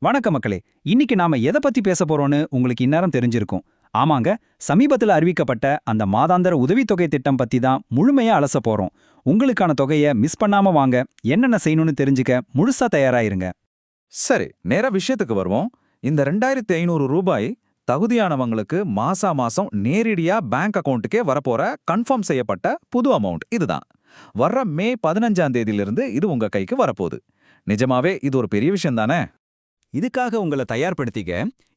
வணக்க மக்களே. இன்னைக்கு நாம எதை பத்தி பேச போறோம்னு உங்களுக்கு இந்நேரம் தெரிஞ்சிருக்கும். ஆமாங்க, சமீபத்துல அறிவிக்கப்பட்ட அந்த மாதாந்திர உதவித்தொகை திட்டம் பத்தி தான் முழுமையா அலச போறோம். உங்களுக்கான தொகையை மிஸ் பண்ணாம வாங்க. என்னென்ன செய்யணும்னு தெரிஞ்சுக்க முழுசா தயாராயிருங்க. சரி, நேரா விஷயத்துக்கு வருவோம். இந்த 2500 ரூபாய் தகுதியானவங்களுக்கு மாசா மாசம் நேரடியா பேங்க் அக்கவுண்ட்டுக்கே வரப்போற கன்ஃபார்ம் செய்யப்பட்ட புது அமௌண்ட் இதுதான். வர்ற மே 15ஆம் தேதியிலிருந்து இது உங்க கைக்கு வரப்போகுது. நிஜமாவே இது ஒரு பெரிய விஷயம் தானே? இதுக்காக உங்களை தயார்படுத்திக்க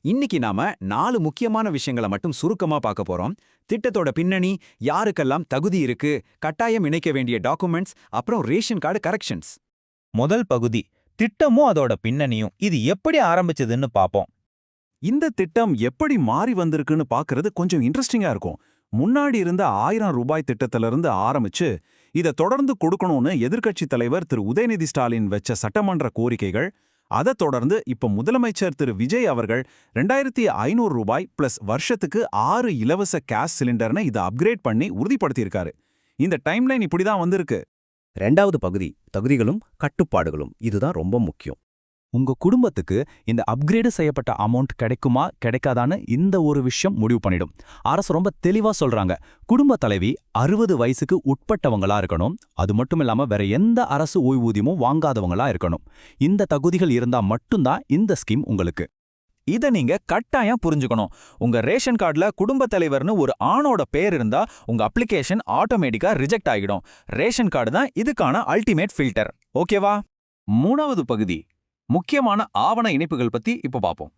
இன்னைக்கு நாம 4 முக்கியமான விஷயங்களை மட்டும் சுருக்கமா பார்க்க போறோம். திட்டத்தோட பின்னணி, யாருக்கெல்லாம் தகுதி இருக்கு, கட்டாயம் இணைக்க வேண்டிய டாக்குமெண்ட்ஸ், அப்புறம் ரேஷன் கார்டு கரெக்ஷன்ஸ். முதல் பகுதி திட்டமும் அதோட பின்னணியும் இது எப்படி ஆரம்பிச்சதுன்னு பாப்போம். இந்த திட்டம் எப்படி மாறி வந்திருக்குன்னு பார்க்கறது கொஞ்சம் இன்ட்ரெஸ்டிங்கா இருக்கும். முன்னாடி இருந்த 1000 ரூபாய் திட்டத்திலிருந்து ஆரம்பிச்சு இதை தொடர்ந்து கொடுக்கணும்னு எதிர்க்கட்சித் தலைவர் திரு உதயநிதி ஸ்டாலின் வச்ச சட்டமன்ற கோரிக்கைகள், அதை தொடர்ந்து இப்ப முதலமைச்சர் திரு விஜய் அவர்கள் 2500 ரூபாய் பிளஸ் வருஷத்துக்கு 6 இலவச கேஸ் சிலிண்டர்னு இதை அப்கிரேட் பண்ணி உறுதிப்படுத்தியிருக்காரு. இந்த டைம்லைன் இப்படிதான் வந்திருக்கு. ரெண்டாவது பகுதி தகுதிகளும் கட்டுப்பாடுகளும். இதுதான் ரொம்ப முக்கியம். உங்க குடும்பத்துக்கு இந்த அப்கிரேடு செய்யப்பட்ட அமௌண்ட் கிடைக்குமா கிடைக்காதான்னு இந்த ஒரு விஷயம் முடிவு பண்ணிடும். அரசு ரொம்ப தெளிவா சொல்றாங்க. குடும்ப தலைவி 60 வயசுக்கு உட்பட்டவங்களா இருக்கணும். அது மட்டும் இல்லாம வேற எந்த அரசு ஓய்வூதியமும் வாங்காதவங்களா இருக்கணும். இந்த தகுதிகள் இருந்தா மட்டும்தான் இந்த ஸ்கீம் உங்களுக்கு. இதை நீங்க கட்டாயம் புரிஞ்சுக்கணும். உங்க ரேஷன் கார்டுல குடும்ப தலைவர்னு ஒரு ஆணோட பேர் இருந்தா உங்க அப்ளிகேஷன் ஆட்டோமேட்டிக்கா ரிஜெக்ட் ஆகிடும். ரேஷன் கார்டு தான் இதுக்கான அல்டிமேட் ஃபில்டர். ஓகேவா? மூணாவது பகுதி முக்கியமான ஆவண இணைப்புகள் பத்தி இப்ப பார்ப்போம்.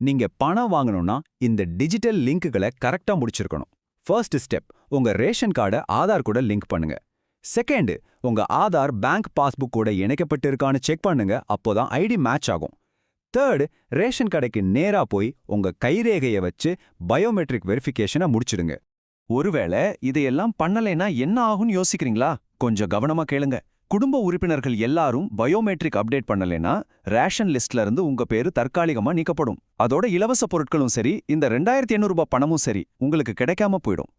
நீங்க பணம் வாங்கணும்னா இந்த டிஜிட்டல் லிங்க்குகளை கரெக்டா முடிச்சிருக்கணும். ஃபர்ஸ்ட் ஸ்டெப், உங்க ரேஷன் கார்டை ஆதார் கூட லிங்க் பண்ணுங்க. செகண்ட், உங்க ஆதார் பேங்க் பாஸ்புக் கூட இணைக்கப்பட்டு இருக்கான்னு செக் பண்ணுங்க. அப்போதான் ஐடி மேட்ச் ஆகும். தேர்ட், ரேஷன் கடைக்கு நேரா போய் உங்க கைரேகையை வச்சு பயோமெட்ரிக் வெரிஃபிகேஷனை முடிச்சிடுங்க. ஒருவேளை இதையெல்லாம் பண்ணலைன்னா என்ன ஆகும்னு யோசிக்கிறீங்களா? கொஞ்சம் கவனமா கேளுங்க. குடும்ப உறுப்பினர்கள் எல்லாரும் பயோமெட்ரிக் அப்டேட் பண்ணலைன்னா ரேஷன் லிஸ்ட்ல இருந்து உங்க பேரு தற்காலிகமா நீக்கப்படும். அதோட இலவச பொருட்களும் சரி, இந்த 2500 ரூபாய் பணமும் சரி உங்களுக்கு கிடைக்காம போயிடும்.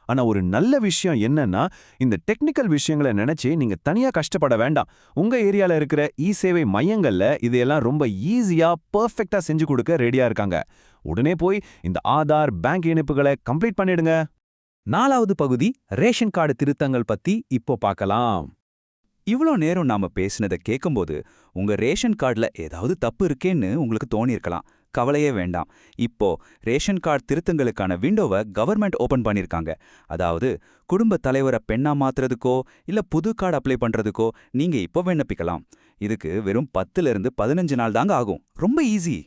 ஆனா ஒரு நல்ல விஷயம் என்னன்னா, இந்த டெக்னிக்கல் விஷயங்களை நினைச்சு நீங்க தனியா கஷ்டப்பட வேண்டாம். உங்க ஏரியால இருக்கிற சேவை மையங்கள்ல இதையெல்லாம் ரொம்ப ஈஸியா பெர்ஃபெக்ட்டா செஞ்சு கொடுக்க ரெடியா இருக்காங்க. உடனே போய் இந்த ஆதார் பேங்க் இணைப்புகளை கம்ப்ளீட் பண்ணிடுங்க. நாலாவது பகுதி ரேஷன் கார்டு திருத்தங்கள் பத்தி இப்போ பார்க்கலாம். இவ்ளோ நேரம் நாம பேசினதை கேட்கும்போது உங்க ரேஷன் கார்டுல ஏதாவது தப்பு இருக்கேன்னு உங்களுக்கு தோணியிருக்கலாம். கவலையே வேண்டாம். இப்போ ரேஷன் கார்டு திருத்தங்களுக்கான விண்டோவை கவர்மெண்ட் ஓபன் பண்ணிருக்காங்க. அதாவது குடும்ப தலைவரை பெண்ணா மாத்துறதுக்கோ இல்ல புது கார்டு அப்ளை பண்றதுக்கோ நீங்க இப்போ விண்ணப்பிக்கலாம். இதுக்கு வெறும் 10லிருந்து 15 நாள் தாங்க ஆகும். ரொம்ப ஈஸி.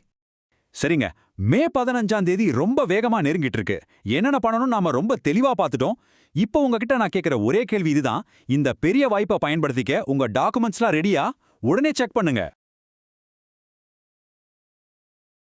சரிங்க, மே 15ஆம் தேதி ரொம்ப வேகமா நெருங்கிட்டு இருக்கு. என்னென்ன பண்ணணும் நாம ரொம்ப தெளிவா பார்த்துட்டோம். இப்போ உங்ககிட்ட நான் கேட்கிற ஒரே கேள்வி இதுதான். இந்த பெரிய வாய்ப்பை பயன்படுத்திக்க உங்க டாக்குமெண்ட்ஸ்லாம் ரெடியா? உடனே செக் பண்ணுங்க.